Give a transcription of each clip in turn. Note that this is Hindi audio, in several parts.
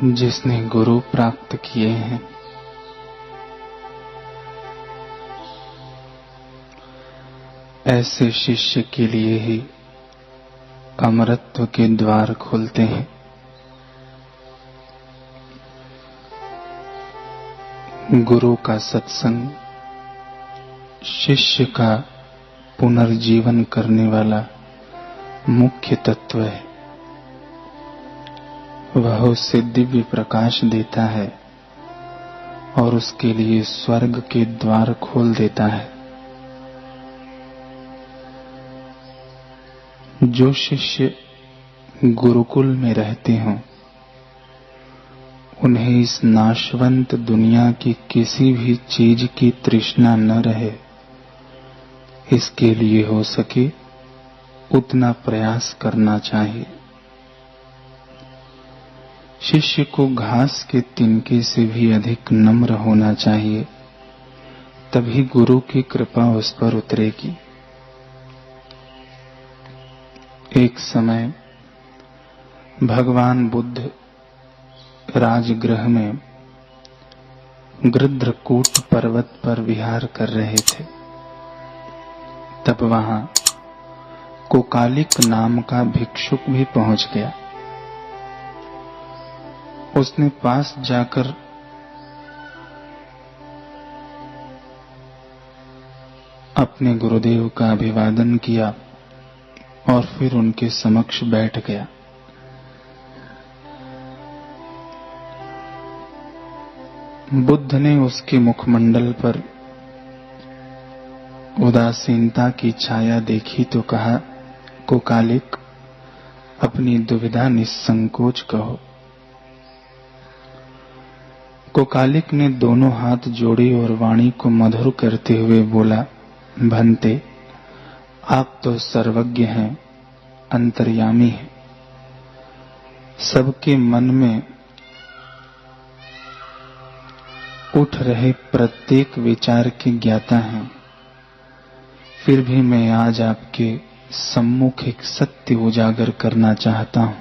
जिसने गुरु प्राप्त किए हैं, ऐसे शिष्य के लिए ही अमरत्व के द्वार खुलते हैं। गुरु का सत्संग शिष्य का पुनर्जीवन करने वाला मुख्य तत्व है। वह उसे दिव्य प्रकाश देता है और उसके लिए स्वर्ग के द्वार खोल देता है। जो शिष्य गुरुकुल में रहते हों, उन्हें इस नाशवंत दुनिया की किसी भी चीज की तृष्णा न रहे, इसके लिए हो सके उतना प्रयास करना चाहिए। शिष्य को घास के तिनके से भी अधिक नम्र होना चाहिए, तभी गुरु की कृपा उस पर उतरेगी। एक समय भगवान बुद्ध राजगृह में गृध्रकूट पर्वत पर विहार कर रहे थे। तब वहां कोकालिक नाम का भिक्षुक भी पहुंच गया। उसने पास जाकर अपने गुरुदेव का अभिवादन किया और फिर उनके समक्ष बैठ गया। बुद्ध ने उसके मुखमंडल पर उदासीनता की छाया देखी तो कहा, कोकालिक, अपनी दुविधा निस्संकोच कहो। कोकालिक ने दोनों हाथ जोड़े और वाणी को मधुर करते हुए बोला, भंते, आप तो सर्वज्ञ हैं, अंतर्यामी हैं, सबके मन में उठ रहे प्रत्येक विचार के ज्ञाता हैं। फिर भी मैं आज आपके सम्मुख एक सत्य उजागर करना चाहता हूं।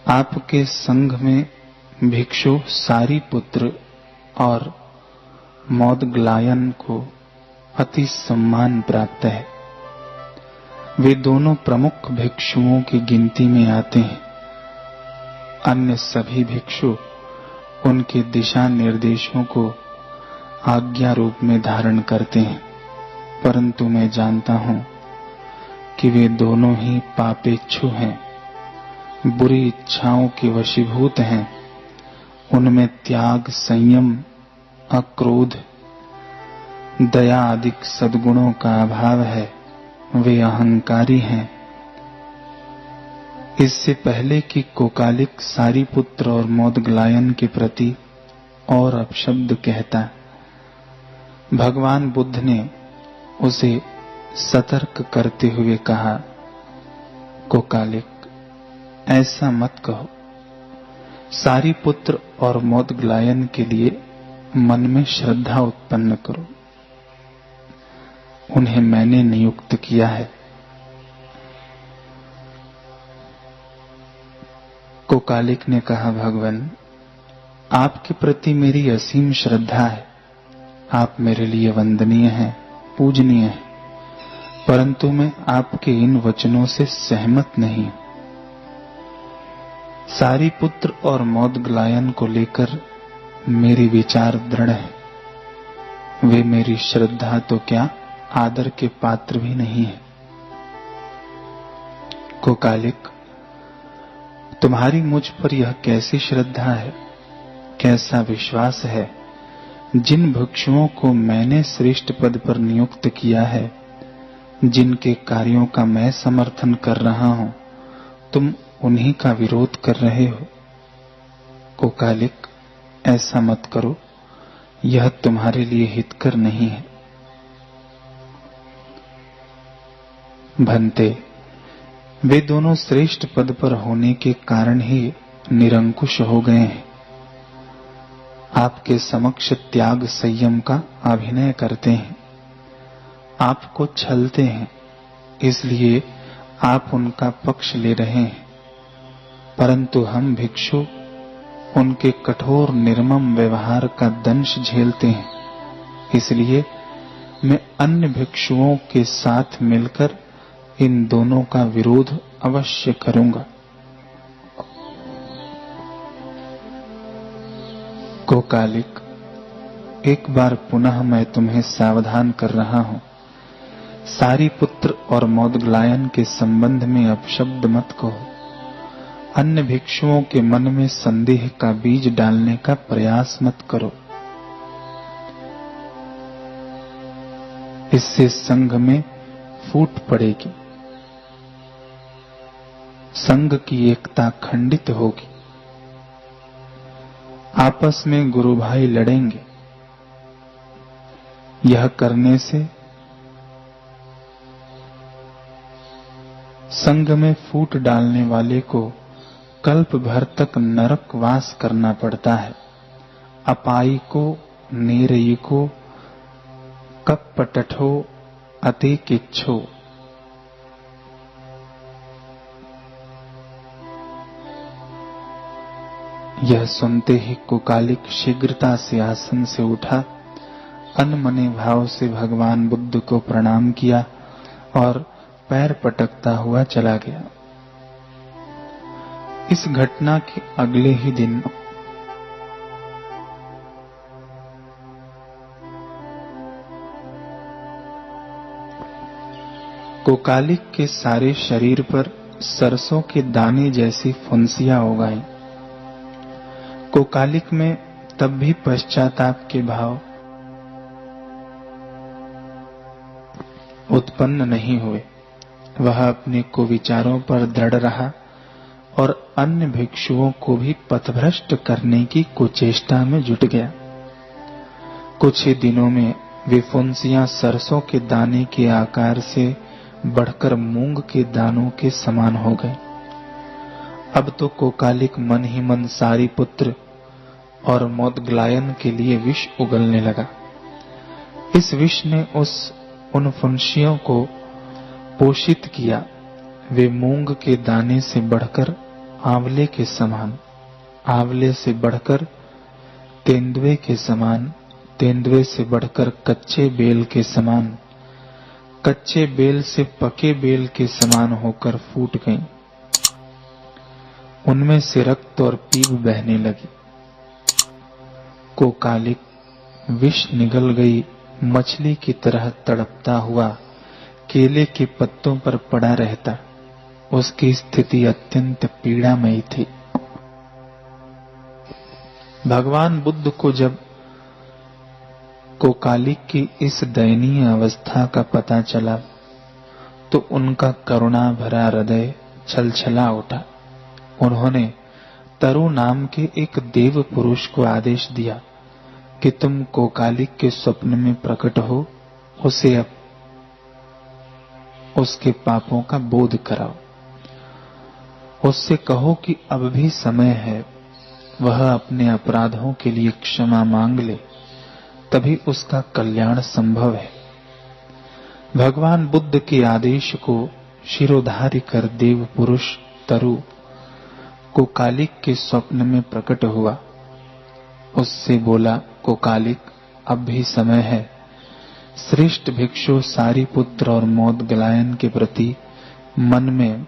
आपके संघ में भिक्षु सारीपुत्र और मोदग्लायन को अति सम्मान प्राप्त है। वे दोनों प्रमुख भिक्षुओं की गिनती में आते हैं। अन्य सभी भिक्षु उनके दिशा निर्देशों को आज्ञा रूप में धारण करते हैं, परंतु मैं जानता हूं कि वे दोनों ही पापेच्छु हैं, बुरी इच्छाओं के वशीभूत हैं। उनमें त्याग, संयम, अक्रोध, दया आदि सद्गुणों का अभाव है। वे अहंकारी हैं। इससे पहले कि कोकालिक सारीपुत्र और मोदग्लायन के प्रति और अपशब्द कहता, भगवान बुद्ध ने उसे सतर्क करते हुए कहा, कोकालिक, ऐसा मत कहो। सारीपुत्र और मोदग्लायन के लिए मन में श्रद्धा उत्पन्न करो। उन्हें मैंने नियुक्त किया है। कोकालिक ने कहा, भगवान, आपके प्रति मेरी असीम श्रद्धा है। आप मेरे लिए वंदनीय हैं, पूजनीय हैं, परंतु मैं आपके इन वचनों से सहमत नहीं हूं। सारीपुत्र और मोदग्लायन को लेकर मेरी विचार दृढ़ है। वे मेरी श्रद्धा तो क्या, आदर के पात्र भी नहीं है। कोकालिक, तुम्हारी मुझ पर यह कैसी श्रद्धा है, कैसा विश्वास है? जिन भिक्षुओं को मैंने श्रेष्ठ पद पर नियुक्त किया है, जिनके कार्यों का मैं समर्थन कर रहा हूं, तुम उन्हीं का विरोध कर रहे हो। कोकालिक, ऐसा मत करो, यह तुम्हारे लिए हितकर नहीं है। भंते, वे दोनों श्रेष्ठ पद पर होने के कारण ही निरंकुश हो गए हैं। आपके समक्ष त्याग, संयम का अभिनय करते हैं, आपको छलते हैं, इसलिए आप उनका पक्ष ले रहे हैं। परंतु हम भिक्षु उनके कठोर निर्मम व्यवहार का दंश झेलते हैं। इसलिए मैं अन्य भिक्षुओं के साथ मिलकर इन दोनों का विरोध अवश्य करूंगा। कोकालिक, एक बार पुनः मैं तुम्हें सावधान कर रहा हूं। सारीपुत्र और मोदग्लायन के संबंध में अपशब्द मत कहो। अन्य भिक्षुओं के मन में संदेह का बीज डालने का प्रयास मत करो। इससे संघ में फूट पड़ेगी, संघ की एकता खंडित होगी, आपस में गुरु भाई लड़ेंगे। यह करने से संघ में फूट डालने वाले को कल्प भर तक नरक वास करना पड़ता है। अपाई को नेरई को कपटठो अति किच्छो। यह सुनते ही कोकालिक शीघ्रता से आसन से उठा, अनमने भाव से भगवान बुद्ध को प्रणाम किया और पैर पटकता हुआ चला गया। इस घटना के अगले ही दिन कोकालिक के सारे शरीर पर सरसों के दाने जैसी फुंसियां हो गईं। कोकालिक में तब भी पश्चाताप के भाव उत्पन्न नहीं हुए। वह अपने कुविचारों पर दृढ़ रहा और अन्य भिक्षुओं को भी पथभ्रष्ट करने की कुचेष्टा में जुट गया। कुछ ही दिनों में वे फुंसियां सरसों के दाने के आकार से बढ़कर मूंग के दानों के समान हो गए। अब तो कोकालिक मन ही मन सारीपुत्र और मोदग्लायन के लिए विष उगलने लगा। इस विष ने उन फुंसियों को पोषित किया। वे मूंग के दाने से बढ़कर आंवले के समान, आंवले से बढ़कर तेंदुए के समान, तेंदुए से बढ़कर कच्चे बेल के समान, कच्चे बेल से पके बेल के समान होकर फूट गईं। उनमें से रक्त और पीप बहने लगी। कोकालिक विष निगल गई मछली की तरह तड़पता हुआ केले के पत्तों पर पड़ा रहता। उसकी स्थिति अत्यंत पीड़ामयी थी। भगवान बुद्ध को जब कोकालिक की इस दयनीय अवस्था का पता चला तो उनका करुणा भरा हृदय छलछला उठा। उन्होंने तरु नाम के एक देव पुरुष को आदेश दिया कि तुम कोकालिक के स्वप्न में प्रकट हो, उसे उसके पापों का बोध कराओ। उससे कहो कि अब भी समय है, वह अपने अपराधों के लिए क्षमा मांग ले, तभी उसका कल्याण संभव है। भगवान बुद्ध के आदेश को शिरोधार्य कर देव पुरुष तरु कोकालिक के स्वप्न में प्रकट हुआ। उससे बोला, कोकालिक, अब भी समय है। श्रेष्ठ भिक्षु सारीपुत्र और मोदग्लायन के प्रति मन में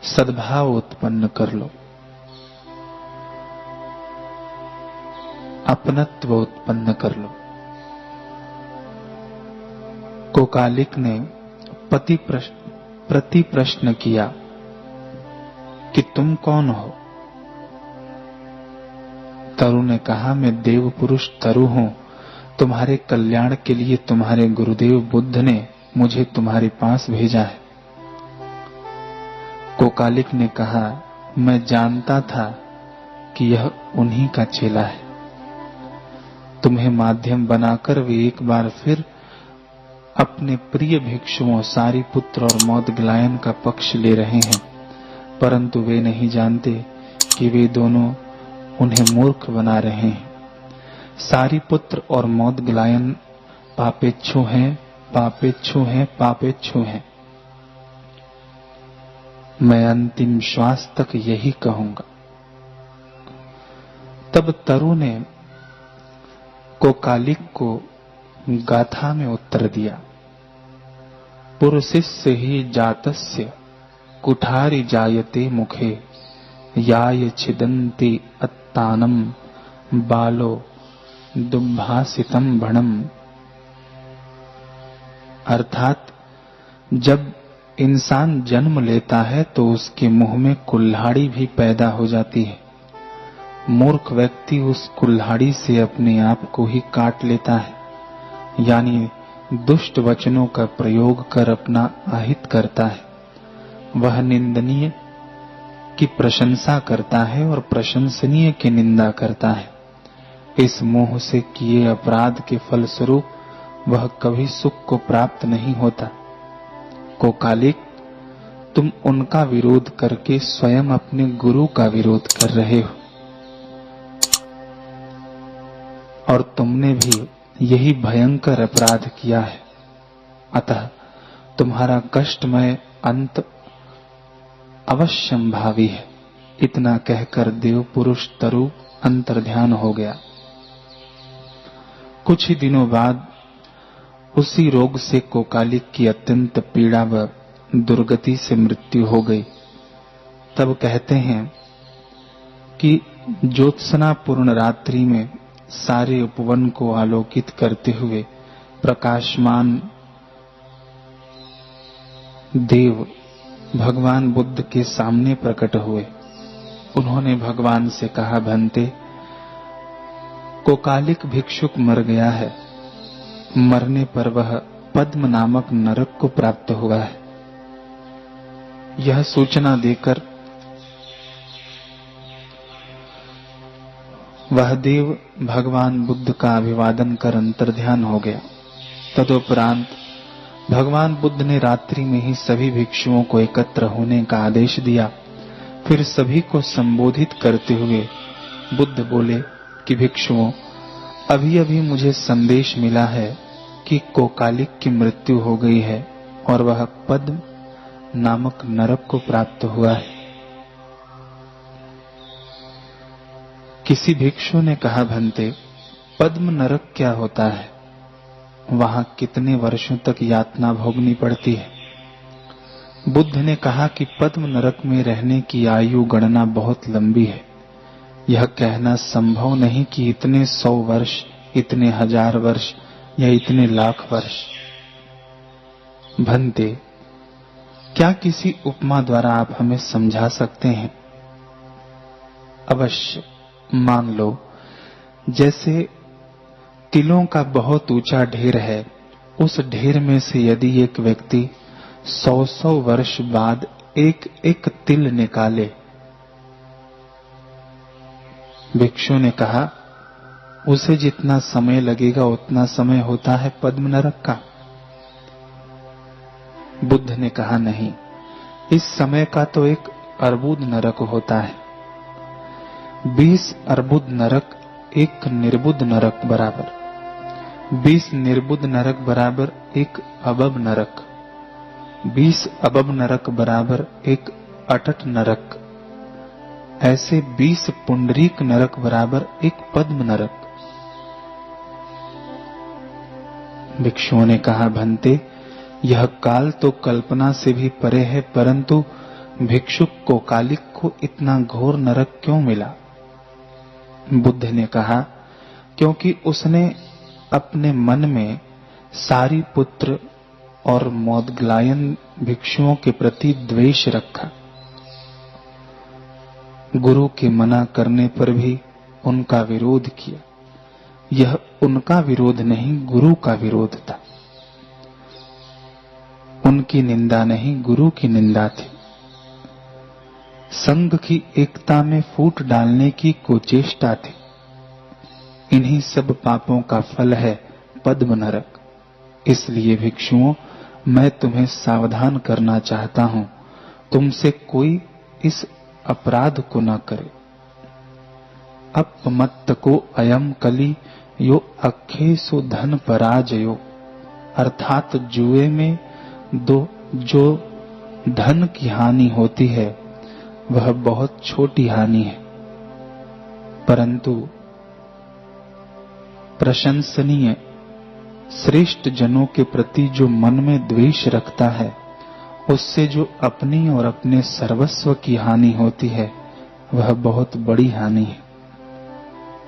सद्भाव उत्पन्न कर लो, अपनत्व उत्पन्न कर लो। कोकालिक ने प्रति प्रश्न किया कि तुम कौन हो? तरु ने कहा, मैं देव पुरुष तरु हूं। तुम्हारे कल्याण के लिए तुम्हारे गुरुदेव बुद्ध ने मुझे तुम्हारे पास भेजा है। कोकालिक ने कहा, मैं जानता था कि यह उन्हीं का चेला है। तुम्हें माध्यम बनाकर वे एक बार फिर अपने प्रिय भिक्षुओं सारीपुत्र और मोदग्लायन का पक्ष ले रहे हैं, परंतु वे नहीं जानते कि वे दोनों उन्हें मूर्ख बना रहे हैं। सारीपुत्र और मोदग्लायन पापेच्छु हैं, पापेच्छु हैं, पापेच्छु हैं। मैं अंतिम श्वास तक यही कहूंगा। तब तरु ने कोकालिक को गाथा में उत्तर दिया, पुरुषस्य ही जातस्य कुठारि जायते मुखे याय छिदन्ति अत्तानम बालो दुम्भासितम भणम। अर्थात जब इंसान जन्म लेता है तो उसके मुंह में कुल्हाड़ी भी पैदा हो जाती है। मूर्ख व्यक्ति उस कुल्हाड़ी से अपने आप को ही काट लेता है, यानी दुष्ट वचनों का प्रयोग कर अपना अहित करता है। वह निंदनीय की प्रशंसा करता है और प्रशंसनीय की निंदा करता है। इस मोह से किए अपराध के फलस्वरूप वह कभी सुख को प्राप्त नहीं होता। कोकालिक, तुम उनका विरोध करके स्वयं अपने गुरु का विरोध कर रहे हो और तुमने भी यही भयंकर अपराध किया है। अतः तुम्हारा कष्टमय अंत अवश्यंभावी है। इतना कहकर देव पुरुष तरु अंतर्ध्यान हो गया। कुछ ही दिनों बाद उसी रोग से कोकालिक की अत्यंत पीड़ा व दुर्गति से मृत्यु हो गई। तब कहते हैं कि ज्योत्सना पूर्ण रात्रि में सारे उपवन को आलोकित करते हुए प्रकाशमान देव भगवान बुद्ध के सामने प्रकट हुए। उन्होंने भगवान से कहा, भंते, कोकालिक भिक्षुक मर गया है। मरने पर वह पद्म नामक नरक को प्राप्त हुआ है। यह सूचना देकर वह देव भगवान बुद्ध का अभिवादन कर अंतर्ध्यान हो गया। तदुपरांत भगवान बुद्ध ने रात्रि में ही सभी भिक्षुओं को एकत्र होने का आदेश दिया। फिर सभी को संबोधित करते हुए बुद्ध बोले कि भिक्षुओं, अभी अभी मुझे संदेश मिला है कि कोकालिक की मृत्यु हो गई है और वह पद्म नामक नरक को प्राप्त हुआ है। किसी भिक्षु ने कहा, भंते, पद्म नरक क्या होता है? वहां कितने वर्षों तक यातना भोगनी पड़ती है? बुद्ध ने कहा कि पद्म नरक में रहने की आयु गणना बहुत लंबी है। यह कहना संभव नहीं कि इतने 100 वर्ष, इतने 1000 वर्ष या इतने लाख वर्ष। भंते, क्या किसी उपमा द्वारा आप हमें समझा सकते हैं? अवश्य। मान लो, जैसे तिलों का बहुत ऊंचा ढेर है, उस ढेर में से यदि एक व्यक्ति 100 वर्ष बाद एक एक तिल निकाले। भिक्षु ने कहा, उसे जितना समय लगेगा उतना समय होता है पद्म नरक का। बुद्ध ने कहा, नहीं, इस समय का तो एक अर्बुद नरक होता है। 20 अर्बुद नरक एक निर्बुद नरक बराबर, 20 निर्बुद नरक बराबर एक अबब नरक, 20 अबब नरक बराबर एक अटट नरक, ऐसे 20 पुंडरीक नरक बराबर एक पद्म नरक। भिक्षुओं ने कहा, भंते, यह काल तो कल्पना से भी परे है, परंतु भिक्षुक कोकालिक को इतना घोर नरक क्यों मिला? बुद्ध ने कहा, क्योंकि उसने अपने मन में सारी पुत्र और मौदगलायन भिक्षुओं के प्रति द्वेष रखा। गुरु के मना करने पर भी उनका विरोध किया। यह उनका विरोध नहीं, गुरु का विरोध था। उनकी निंदा नहीं, गुरु की निंदा थी। संघ की एकता में फूट डालने की कुचेष्टा थी। इन्हीं सब पापों का फल है पद्म नरक। इसलिए भिक्षुओं, मैं तुम्हें सावधान करना चाहता हूं, तुमसे कोई इस अपराध को न करे। अपमत्त को अयम कली यो अखेसु धन पराजयो, अर्थात जुए में जो धन की हानि होती है वह बहुत छोटी हानि है, परंतु प्रशंसनीय श्रेष्ठ जनों के प्रति जो मन में द्वेष रखता है, उससे जो अपनी और अपने सर्वस्व की हानि होती है वह बहुत बड़ी हानि है।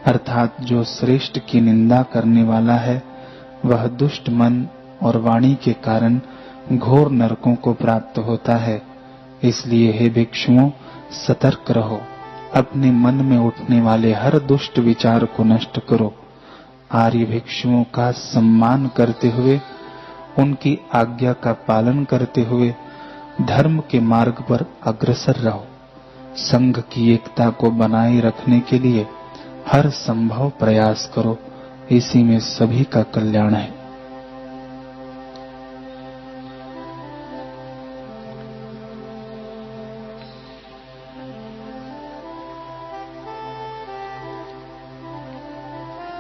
अर्थात जो श्रेष्ठ की निंदा करने वाला है वह दुष्ट मन और वाणी के कारण घोर नरकों को प्राप्त होता है। इसलिए हे भिक्षुओं, सतर्क रहो, अपने मन में उठने वाले हर दुष्ट विचार को नष्ट करो। आर्य भिक्षुओं का सम्मान करते हुए, उनकी आज्ञा का पालन करते हुए धर्म के मार्ग पर अग्रसर रहो। संघ की एकता को बनाए रखने के लिए हर संभव प्रयास करो, इसी में सभी का कल्याण है।